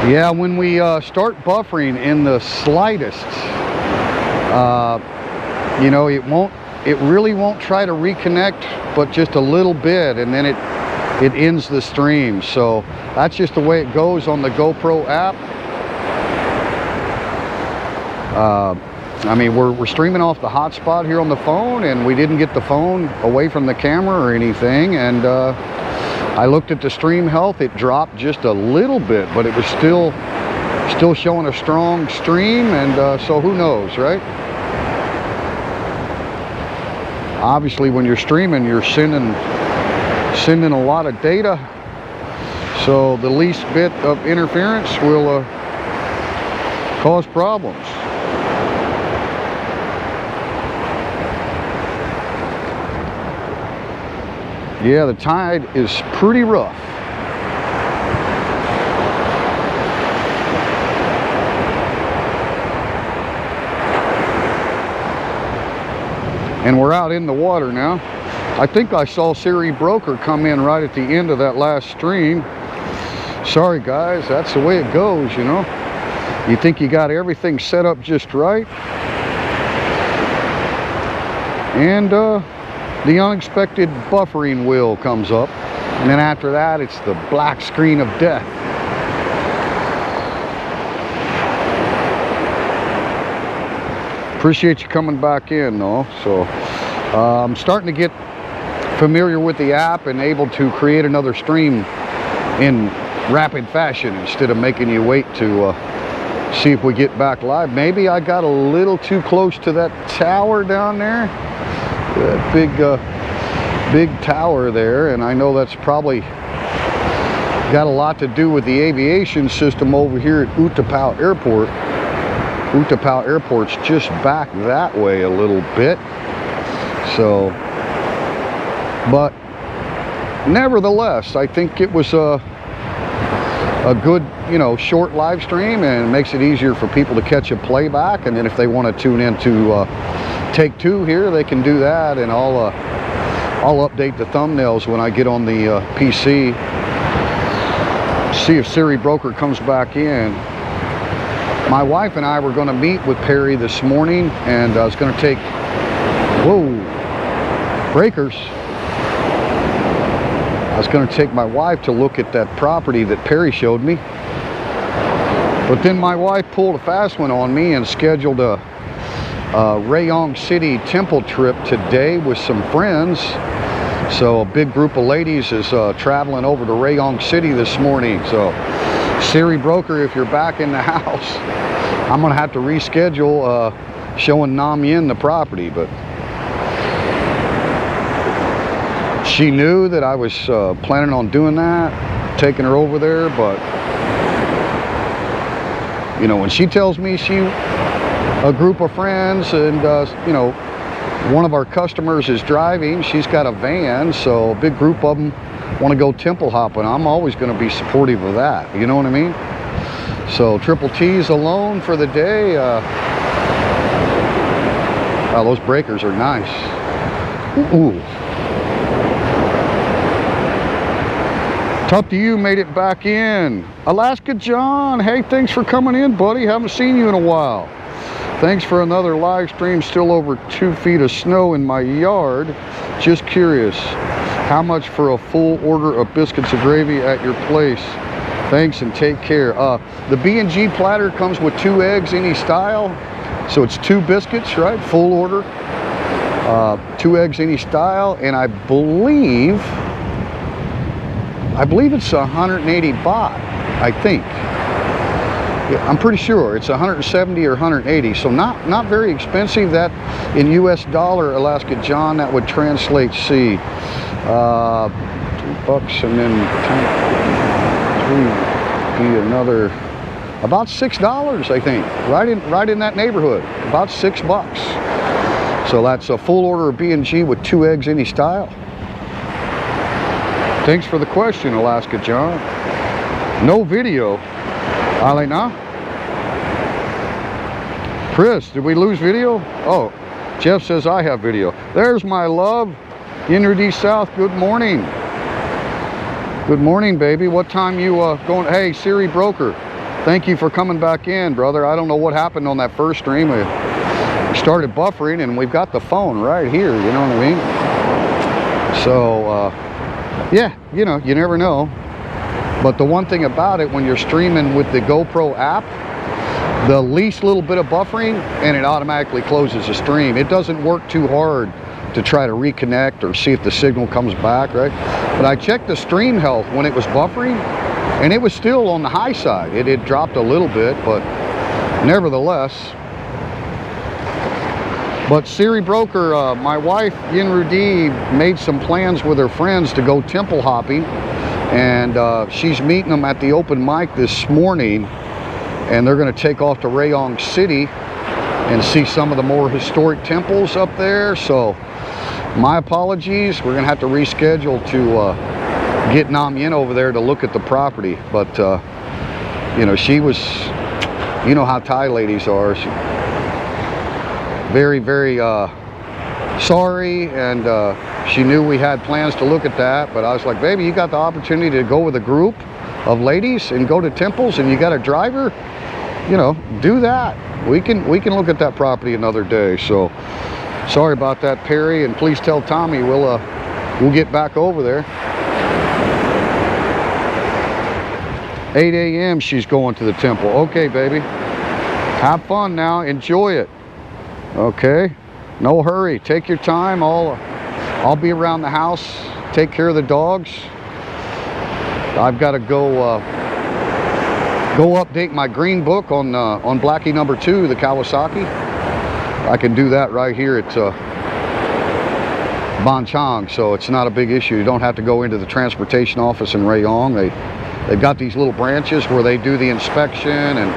Yeah, when we start buffering in the slightest, you know, it really won't try to reconnect, but just a little bit, and then it ends the stream. So that's just the way it goes on the GoPro app. I mean, we're streaming off the hotspot here on the phone, and we didn't get the phone away from the camera or anything. And I looked at the stream health. It dropped just a little bit, but it was still showing a strong stream. And so who knows, right? Obviously, when you're streaming, you're sending a lot of data. So the least bit of interference will cause problems. Yeah, the tide is pretty rough. And we're out in the water now. I think I saw Siri Broker come in right at the end of that last stream. Sorry guys, that's the way it goes, you know. You think you got everything set up just right, and the unexpected buffering wheel comes up, and then after that it's the black screen of death. Appreciate you coming back in though. So I'm starting to get familiar with the app and able to create another stream in rapid fashion instead of making you wait to see if we get back live. Maybe I got a little too close to that tower down there. That big tower there, and I know that's probably got a lot to do with the aviation system over here at Utapao Airport. Utapao Airport's just back that way a little bit. So, but nevertheless, I think it was a good, you know, short live stream, and it makes it easier for people to catch a playback. And then if they want to tune into take two here, they can do that, and I'll update the thumbnails when I get on the PC. See if Siri Broker comes back in. My wife and I were going to meet with Perry this morning, and I was going to take, whoa, breakers. I was going to take my wife to look at that property that Perry showed me, but then my wife pulled a fast one on me and scheduled a Rayong City temple trip today with some friends. So a big group of ladies is traveling over to Rayong City this morning. So Siri Broker, if you're back in the house, I'm gonna have to reschedule showing Nam Yin the property. But she knew that I was planning on doing that, taking her over there. But you know, when she tells me a group of friends, and you know, one of our customers is driving, she's got a van, so a big group of them want to go temple hopping, I'm always going to be supportive of that, you know what I mean? So Triple T's alone for the day. Wow, those breakers are nice. Ooh. Tough to you, made it back in. Alaska John, hey, thanks for coming in, buddy. Haven't seen you in a while. Thanks for another live stream. Still over 2 feet of snow in my yard. Just curious, how much for a full order of biscuits and gravy at your place? Thanks and take care. The B&G platter comes with 2 eggs, any style. So it's 2 biscuits, right? Full order. 2 eggs, any style. And I believe it's 180 baht, I think. Yeah, I'm pretty sure it's 170 or 180, so not very expensive. That in US dollar, Alaska John, that would translate, see, $2 and then 3 be another about $6, I think, right in that neighborhood, about $6. So that's a full order of B&G with 2 eggs, any style. Thanks for the question, Alaska John. No video. Alena? Chris, did we lose video? Oh, Jeff says I have video. There's my love. Inner South, good morning. Good morning, baby. What time you going? Hey, Siri Broker, thank you for coming back in, brother. I don't know what happened on that first stream. We started buffering, and we've got the phone right here, you know what I mean? So, yeah, you know, you never know. But the one thing about it, when you're streaming with the GoPro app, the least little bit of buffering, and it automatically closes the stream. It doesn't work too hard to try to reconnect or see if the signal comes back, right? But I checked the stream health when it was buffering, and it was still on the high side. It had dropped a little bit, but nevertheless. But Siri Broker, my wife, Yin Rudi, made some plans with her friends to go temple hopping, and she's meeting them at the open mic this morning, and they're going to take off to Rayong City and see some of the more historic temples up there. So my apologies, we're going to have to reschedule to get Nam Yin over there to look at the property. But you know, she was, you know how Thai ladies are, very, very sorry, and she knew we had plans to look at that, but I was like, baby, you got the opportunity to go with a group of ladies and go to temples, and you got a driver, you know, do that. We can look at that property another day. So sorry about that, Perry, and please tell Tommy we'll get back over there. 8 a.m. she's going to the temple. Okay, baby, have fun now, enjoy it. Okay, no hurry, take your time. I'll be around the house, take care of the dogs. I've got to go update my green book on Blackie #2, the Kawasaki. I can do that right here at Banchang, so it's not a big issue. You don't have to go into the transportation office in Rayong. They've got these little branches where they do the inspection and,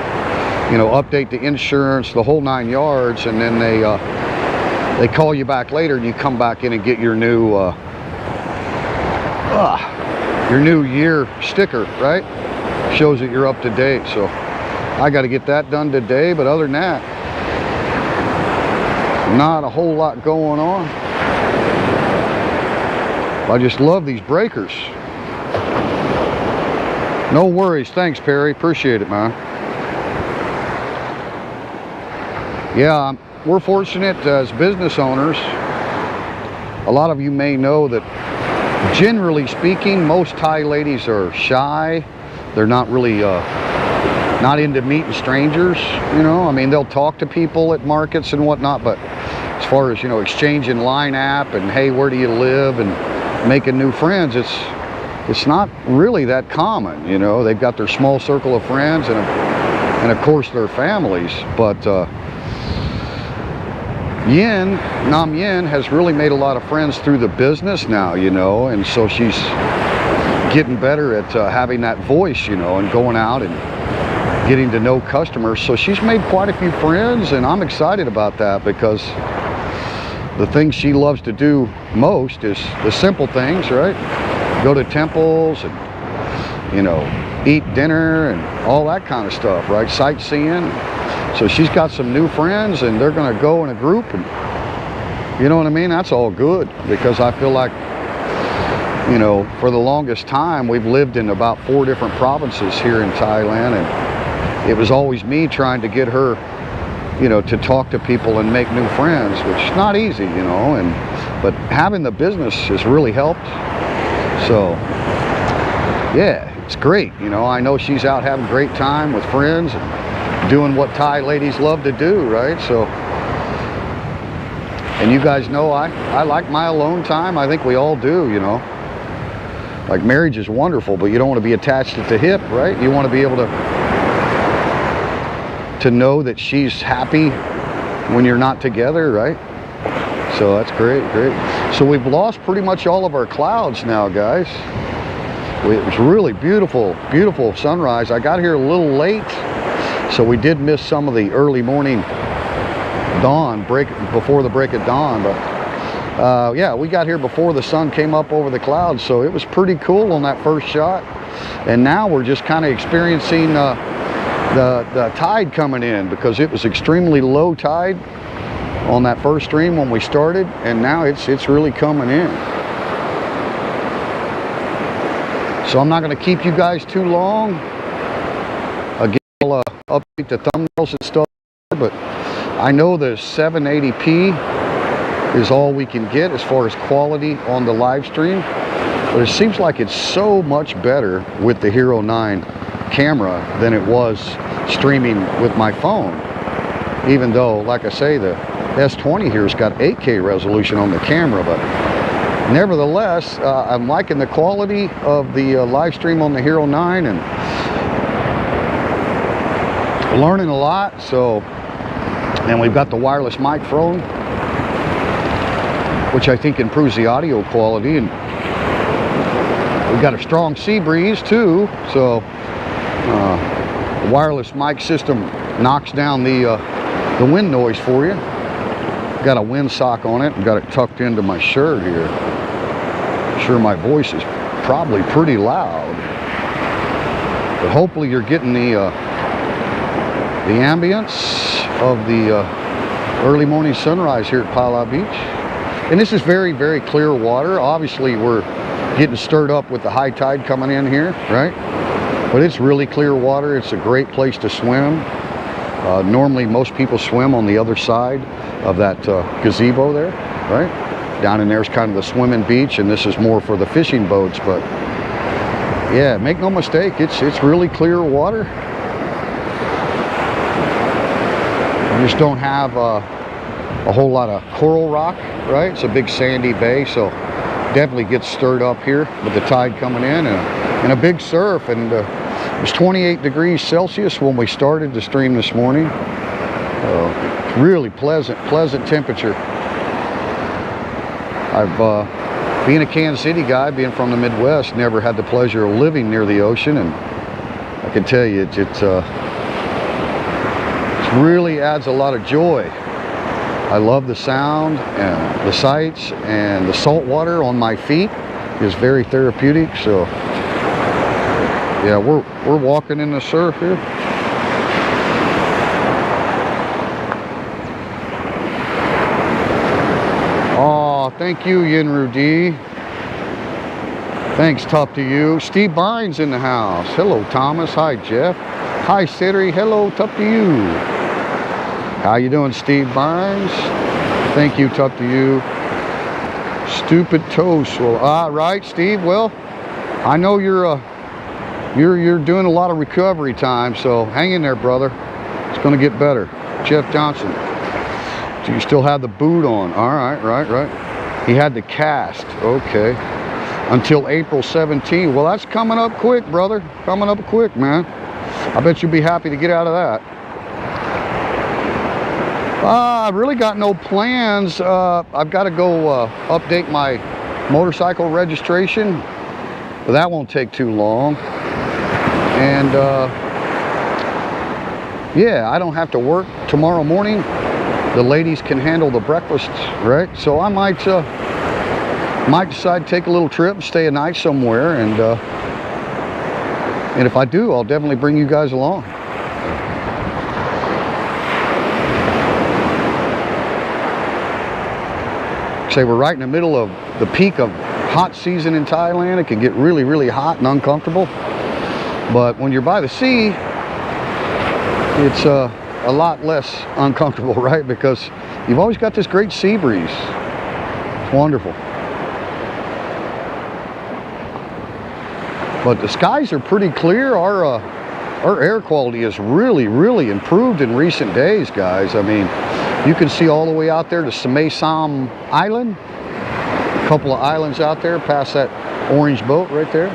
you know, update the insurance, the whole 9 yards, and then they call you back later, and you come back in and get your new year sticker, right? Shows that you're up to date. So I got to get that done today, but other than that, not a whole lot going on. I just love these breakers. No worries. Thanks, Perry. Appreciate it, man. Yeah, we're fortunate as business owners. A lot of you may know that, generally speaking, most Thai ladies are shy. They're not really not into meeting strangers, you know. I mean, they'll talk to people at markets and whatnot, but as far as, you know, exchanging line app and, hey, where do you live, and making new friends, it's not really that common, you know. They've got their small circle of friends and of course their families, but Nam Yin has really made a lot of friends through the business now, you know, and so she's getting better at having that voice, you know, and going out and getting to know customers. So she's made quite a few friends, and I'm excited about that, because the thing she loves to do most is the simple things, right? Go to temples and, you know, eat dinner and all that kind of stuff, right? Sightseeing. So she's got some new friends, and they're going to go in a group, and you know what I mean? That's all good, because I feel like, you know, for the longest time, we've lived in about 4 different provinces here in Thailand, and it was always me trying to get her, you know, to talk to people and make new friends, which is not easy, you know, but having the business has really helped. So yeah, it's great. You know, I know she's out having a great time with friends and doing what Thai ladies love to do, right? So, and you guys know I like my alone time. I think we all do, you know. Like, marriage is wonderful, but you don't want to be attached at the hip, right? You want to be able to know that she's happy when you're not together, right? So that's great. So we've lost pretty much all of our clouds now, guys. It was really beautiful sunrise. I got here a little late, so we did miss some of the early morning dawn, before the break of dawn, but yeah, we got here before the sun came up over the clouds, so it was pretty cool on that first shot. And now we're just kind of experiencing the tide coming in, because it was extremely low tide on that first stream when we started, and now it's really coming in. So I'm not going to keep you guys too long. Again, I'll update the thumbnails and stuff, but I know the 780p is all we can get as far as quality on the live stream, but it seems like it's so much better with the Hero 9 camera than it was streaming with my phone, even though, like I say, the S20 here has got 8K resolution on the camera. But nevertheless, I'm liking the quality of the live stream on the Hero 9 and learning a lot. So, and we've got the wireless microphone, which I think improves the audio quality, and we've got a strong sea breeze too, so the wireless mic system knocks down the wind noise for you. Got a windsock on it and got it tucked into my shirt here. I'm sure my voice is probably pretty loud, but hopefully you're getting the ambience of the early morning sunrise here at Pala Beach. And this is very, very clear water. Obviously we're getting stirred up with the high tide coming in here, right? But it's really clear water. It's a great place to swim. Normally most people swim on the other side of that gazebo there, right? Down in there is kind of the swimming beach, and this is more for the fishing boats. But yeah, make no mistake, it's really clear water. You just don't have a whole lot of coral rock, right? It's a big sandy bay, so definitely gets stirred up here with the tide coming in, and a big surf. And it was 28 degrees Celsius when we started the stream this morning. Really pleasant temperature. I've being a Kansas City guy, being from the Midwest, never had the pleasure of living near the ocean, and I can tell you it really adds a lot of joy. I love the sound and the sights, and the salt water on my feet is very therapeutic. So yeah, we're walking in the surf here. Oh, thank you, Yinru D. Thanks, tough to you. Steve Bynes in the house. Hello, Thomas. Hi, Jeff. Hi, Cedric. Hello, tough to you. How you doing, Steve Bynes? Thank you, tough to you. Stupid toast. Well, right, Steve. Well, I know you're doing a lot of recovery time, so hang in there, brother. It's going to get better. Jeff Johnson. Do you still have the boot on? All right, right. He had the cast. Okay. Until April 17th. Well, that's coming up quick, brother. Coming up quick, man. I bet you'll be happy to get out of that. I've really got no plans. I've got to go update my motorcycle registration, but that won't take too long. And yeah, I don't have to work tomorrow morning. The ladies can handle the breakfast, right? So I might decide to take a little trip and stay a night somewhere, and if I do, I'll definitely bring you guys along. Say we're right in the middle of the peak of hot season in Thailand. It can get really, really hot and uncomfortable. But when you're by the sea, it's a lot less uncomfortable, right? Because you've always got this great sea breeze. It's wonderful. But the skies are pretty clear. Our air quality has really, really improved in recent days, guys. I mean, you can see all the way out there to Samay Island. A couple of islands out there past that orange boat right there.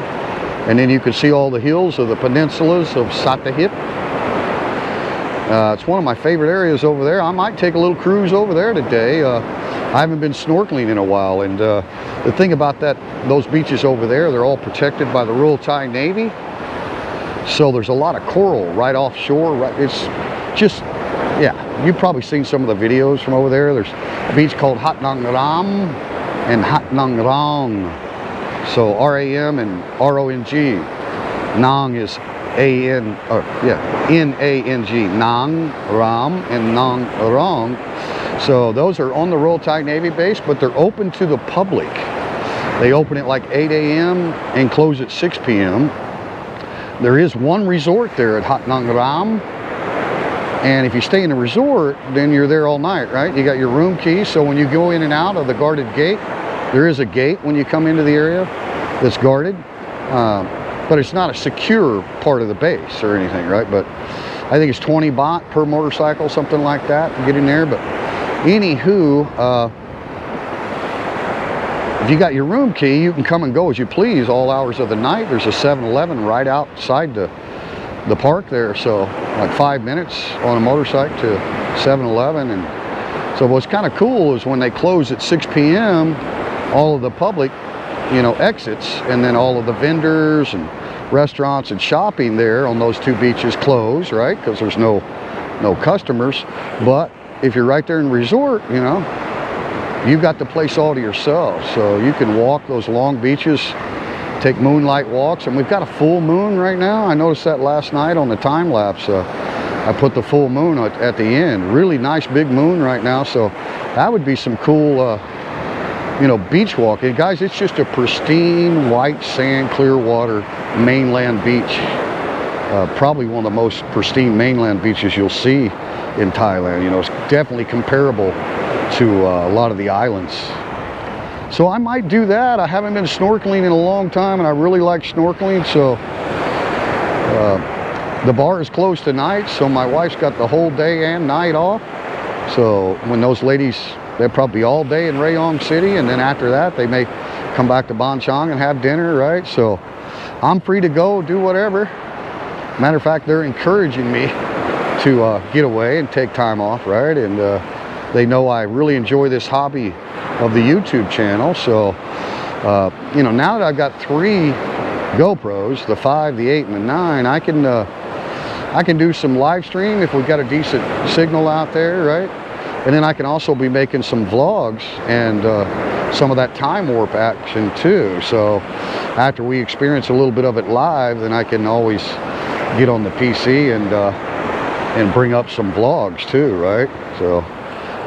And then you can see all the hills of the peninsulas of Satahip. It's one of my favorite areas over there. I might take a little cruise over there today. I haven't been snorkeling in a while. And the thing about those beaches over there, they're all protected by the Royal Thai Navy. So there's a lot of coral right offshore. Right, it's just, yeah, you've probably seen some of the videos from over there. There's a beach called Hat Nang Ram and Hat Nang Rong. So R-A-M and R-O-N-G. Nang is N-A-N-G. Nang Ram and Nang Rong. So those are on the Royal Thai Navy base, but they're open to the public. They open at like 8 a.m. and close at 6 p.m. There is one resort there at Hat Nang Ram, and if you stay in the resort, then you're there all night, right? You got your room key, so when you go in and out of the guarded gate, there is a gate when you come into the area that's guarded, but it's not a secure part of the base or anything, right? But I think it's 20 baht per motorcycle, something like that, to get in there. But anywho, if you got your room key, you can come and go as you please all hours of the night. There's a 7-Eleven right outside the park there, so like 5 minutes on a motorcycle to 7-Eleven. And so what's kind of cool is when they close at 6 p.m., all of the public, you know, exits, and then all of the vendors and restaurants and shopping there on those two beaches close, right? Because there's no customers. But if you're right there in the resort, you know, you've got the place all to yourself. So you can walk those long beaches, take moonlight walks, and we've got a full moon right now. I noticed that last night on the time lapse. I put the full moon at the end. Really nice big moon right now. So that would be some cool you know, beach walking. Guys, it's just a pristine white sand, clear water mainland beach. Probably one of the most pristine mainland beaches you'll see in Thailand. You know, it's definitely comparable to a lot of the islands. So I might do that. I haven't been snorkeling in a long time, and I really like snorkeling. So the bar is closed tonight, so my wife's got the whole day and night off. So when those ladies, they'll probably be all day in Rayong City, and then after that they may come back to Ban Chang and have dinner, right? So I'm free to go do whatever. Matter of fact, they're encouraging me to get away and take time off, right? And they know I really enjoy this hobby of the YouTube channel. So you know, now that I've got 3 GoPros, the 5, the 8, and the 9, I can do some live stream if we've got a decent signal out there, right? And then I can also be making some vlogs and some of that time warp action too. So after we experience a little bit of it live, then I can always get on the PC and bring up some vlogs too, right? So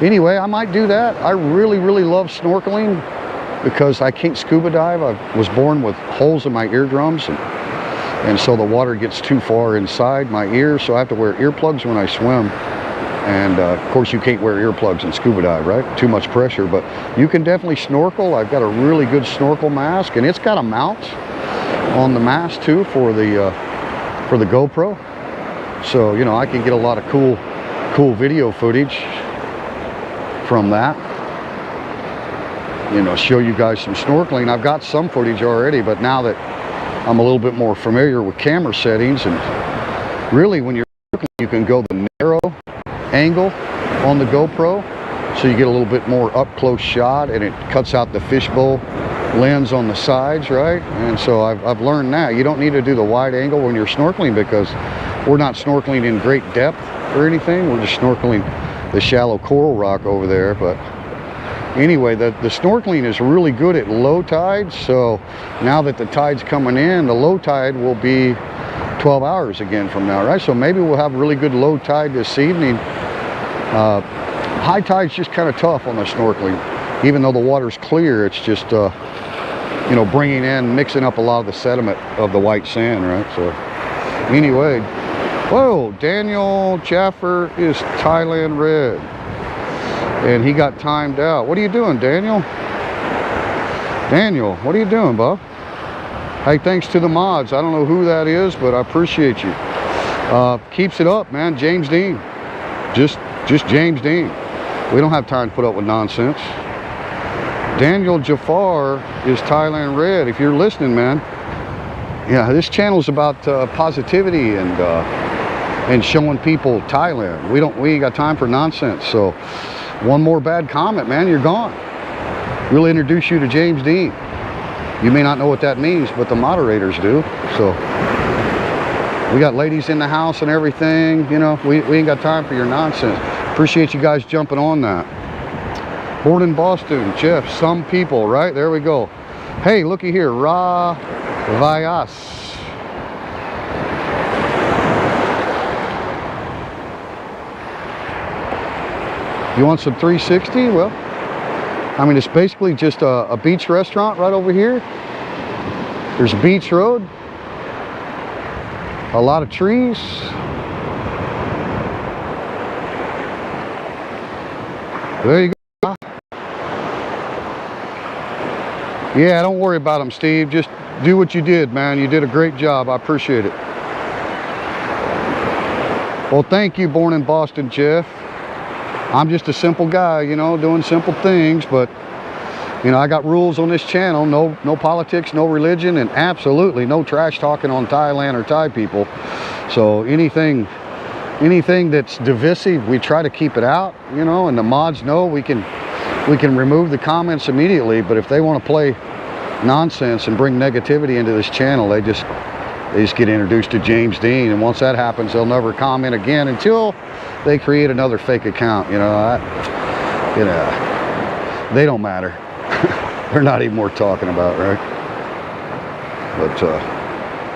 anyway, I might do that. I really love snorkeling because I can't scuba dive. I was born with holes in my eardrums, and so the water gets too far inside my ears, so I have to wear earplugs when I swim. And of course you can't wear earplugs and scuba dive, right? Too much pressure, but you can definitely snorkel. I've got a really good snorkel mask, and it's got a mount on the mask too for the GoPro. So, you know, I can get a lot of cool video footage from that. You know, show you guys some snorkeling. I've got some footage already, but now that I'm a little bit more familiar with camera settings, and really when you're snorkeling, you can go the narrow angle on the GoPro, so you get a little bit more up close shot, and it cuts out the fishbowl lens on the sides, right? And so I've learned that you don't need to do the wide angle when you're snorkeling, because we're not snorkeling in great depth or anything. We're just snorkeling the shallow coral rock over there. But anyway, the snorkeling is really good at low tide. So now that the tide's coming in, the low tide will be 12 hours again from now, right? So maybe we'll have really good low tide this evening. High tide's just kind of tough on the snorkeling. Even though the water's clear, it's just you know, bringing in, mixing up a lot of the sediment of the white sand, right? So anyway, whoa, Daniel Jaffer is Thailand Red, and he got timed out. What are you doing, Daniel? Daniel, what are you doing, bub? Hey, thanks to the mods. I don't know who that is, but I appreciate you. Keeps it up, man. James Dean. Just James Dean. We don't have time to put up with nonsense. Daniel Jafar is Thailand Red. If you're listening, man. Yeah, this channel is about positivity and showing people Thailand. We ain't got time for nonsense. So one more bad comment, man, you're gone. We'll introduce you to James Dean. You may not know what that means, but the moderators do. So we got ladies in the house and everything. You know, we ain't got time for your nonsense. Appreciate you guys jumping on that. Born in Boston, Jeff, some people, right? There we go. Hey, looky here, Ra Vyas. You want some 360? Well, I mean, it's basically just a beach restaurant right over here. There's Beach Road. a lot of trees. There you go. Yeah, don't worry about them, Steve. Just do what you did, man. You did a great job. I appreciate it. Well, thank you, Born in Boston, Jeff. I'm just a simple guy, you know, doing simple things, but you know, I got rules on this channel. No politics, no religion, and absolutely no trash talking on Thailand or Thai people. So anything that's divisive, we try to keep it out, you know, and the mods know we can remove the comments immediately. But if they want to play nonsense and bring negativity into this channel, they just get introduced to James Dean, and once that happens, they'll never comment again until they create another fake account. You know, they don't matter. They're not even worth talking about, right? But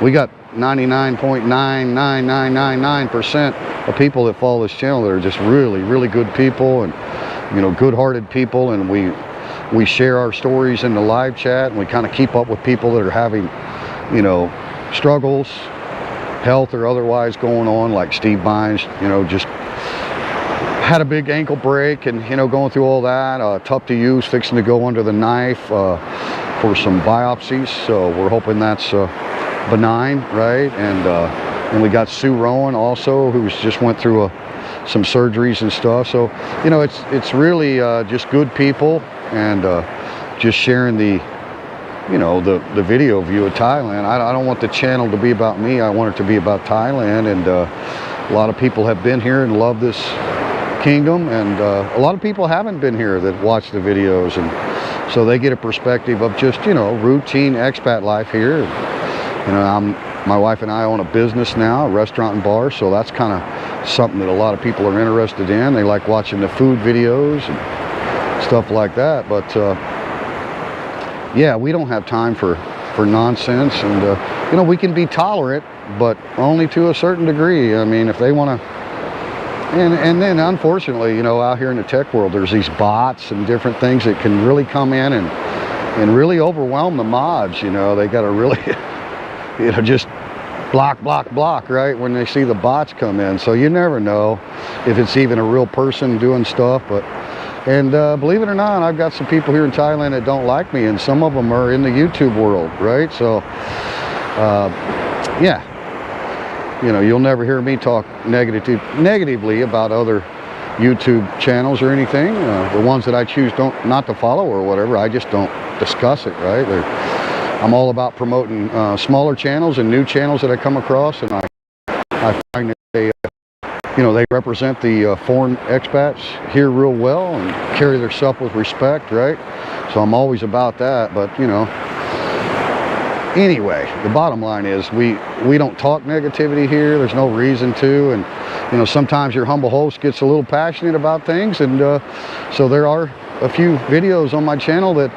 we got 99.99999% of people that follow this channel that are just really good people, and you know, good-hearted people, and we share our stories in the live chat, and we kind of keep up with people that are having, you know, struggles, health or otherwise going on, like Steve Bynes, you know, just had a big ankle break, and you know, going through all that. Tough to use, fixing to go under the knife for some biopsies, so we're hoping that's benign, right? And we got Sue Rowan also, who's just went through some surgeries and stuff. So you know, it's really just good people, and just sharing the, you know, the video view of Thailand. I don't want the channel to be about me. I want it to be about Thailand, and a lot of people have been here and love this kingdom, and a lot of people haven't been here that watch the videos, and so they get a perspective of just, you know, routine expat life here. You know, my wife and I own a business now, a restaurant and bar, so that's kind of something that a lot of people are interested in. They like watching the food videos and stuff like that. But yeah, we don't have time for nonsense, and you know, we can be tolerant, but only to a certain degree. I mean, if they want to, and then unfortunately, you know, out here in the tech world, there's these bots and different things that can really come in and really overwhelm the mods. You know, they got to really, you know, just block, right, when they see the bots come in. So you never know if it's even a real person doing stuff. But and believe it or not, I've got some people here in Thailand that don't like me, and some of them are in the YouTube world, right? So yeah, you know, you'll never hear me talk negatively about other YouTube channels or anything. The ones that I choose not to follow or whatever, I just don't discuss it, right? I'm all about promoting smaller channels and new channels that I come across, and I find that they, you know, they represent the foreign expats here real well and carry themselves with respect, right? So I'm always about that. But you know, anyway, the bottom line is we don't talk negativity here. There's no reason to, and you know, sometimes your humble host gets a little passionate about things, and so there are a few videos on my channel that,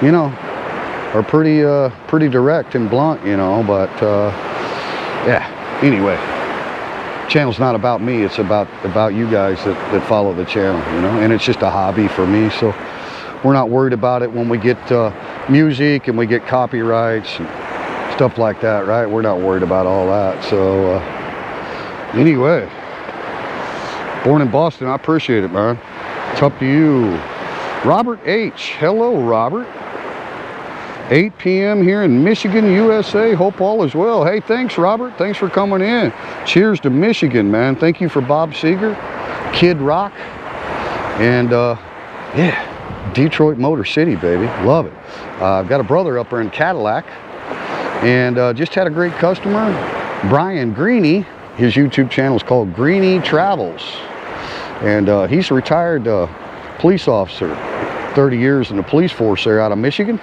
you know, are pretty direct and blunt, you know. But yeah, anyway, channel's not about me. It's about you guys that follow the channel, you know, and it's just a hobby for me. So we're not worried about it when we get music and we get copyrights and stuff like that, right? We're not worried about all that. So anyway, Born in Boston, I appreciate it, man. It's up to you. Robert H. Hello, Robert. 8 p.m. here in Michigan, USA. Hope all is well. Hey, thanks, Robert. Thanks for coming in. Cheers to Michigan, man. Thank you for Bob Seger, Kid Rock, and yeah, Detroit Motor City, baby. Love it. I've got a brother up there in Cadillac, and just had a great customer, Brian Greeny. His YouTube channel is called Greeny Travels, and he's a retired police officer, 30 years in the police force there out of Michigan.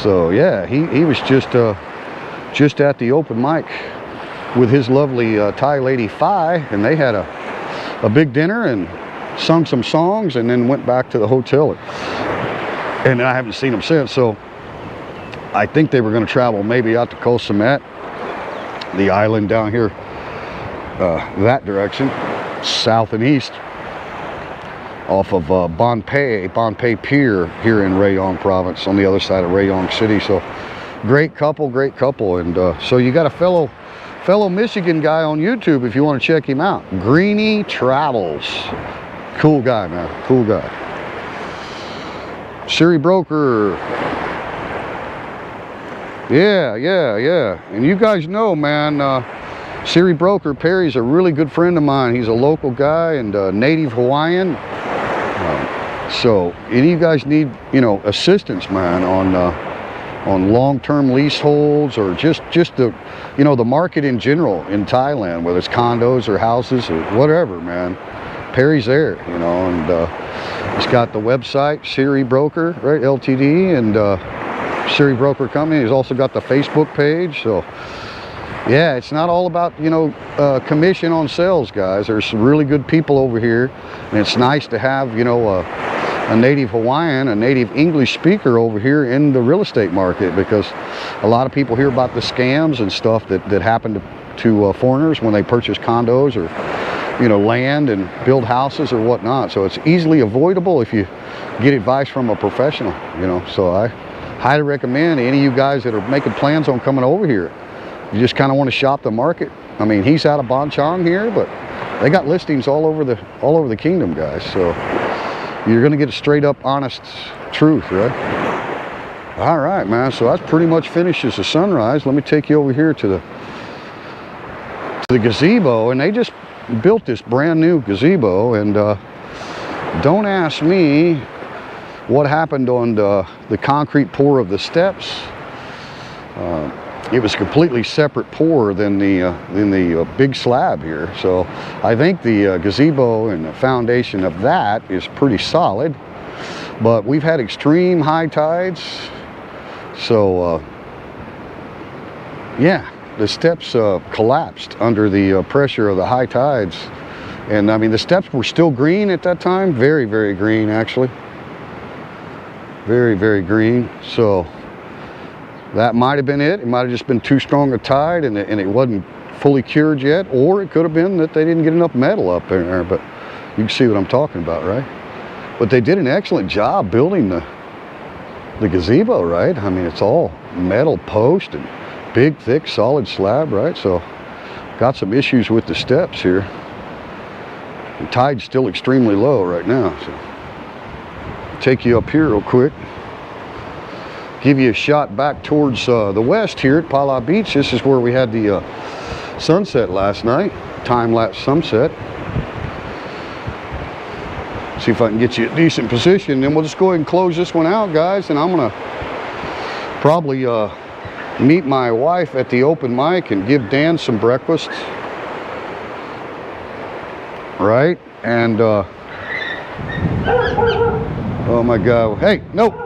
So yeah, he was just at the open mic with his lovely Thai lady Phi, and they had a big dinner and sung some songs, and then went back to the hotel, and I haven't seen them since. So I think they were going to travel maybe out to Koh Samet, the island down here, that direction, south and east, off of Bonpei Pier here in Rayong province, on the other side of Rayong City. So Great couple, great couple. And so you got a fellow Michigan guy on YouTube if you want to check him out. Greeny Travels. Cool guy, man. Cool guy. Siri Broker. Yeah. And you guys know, man, Siri Broker, Perry's a really good friend of mine. He's a local guy and native Hawaiian. So any of you guys need, you know, assistance, man, on long-term leaseholds or just the, you know, the market in general in Thailand, whether it's condos or houses or whatever, man, Perry's there, you know. And he's got the website Siri Broker, right, LTD, and Siri Broker Company. He's also got the Facebook page. So yeah, it's not all about, you know, commission on sales, guys. There's some really good people over here, and it's nice to have, you know, a native Hawaiian, a native English speaker over here in the real estate market, because a lot of people hear about the scams and stuff that happen to foreigners when they purchase condos or, you know, land and build houses or whatnot. So it's easily avoidable if you get advice from a professional, you know. So I highly recommend any of you guys that are making plans on coming over here. You just kind of want to shop the market. I mean, he's out of Bonchong here, but they got listings all over the kingdom, guys. So you're going to get a straight up honest truth, right? All right, man. So that's pretty much finishes the sunrise. Let me take you over here to the gazebo, and they just built this brand new gazebo. And don't ask me what happened on the concrete pour of the steps. It was completely separate pour than the big slab here. So I think the gazebo and the foundation of that is pretty solid. But we've had extreme high tides. So yeah, the steps collapsed under the pressure of the high tides. And I mean, the steps were still green at that time. Very, very green, actually. Very, very green. So that might have been it. It might have just been too strong a tide, and it wasn't fully cured yet. Or it could have been that they didn't get enough metal up in there. But you can see what I'm talking about, right? But they did an excellent job building the gazebo, right? I mean, it's all metal post and big, thick, solid slab, right? So got some issues with the steps here. The tide's still extremely low right now. So take you up here real quick. Give you a shot back towards the west here at Pala Beach. This is where we had the sunset last night, time-lapse sunset. See if I can get you a decent position. Then we'll just go ahead and close this one out, guys. And I'm gonna probably meet my wife at the open mic and give Dan some breakfast, right? And oh my God, hey, no.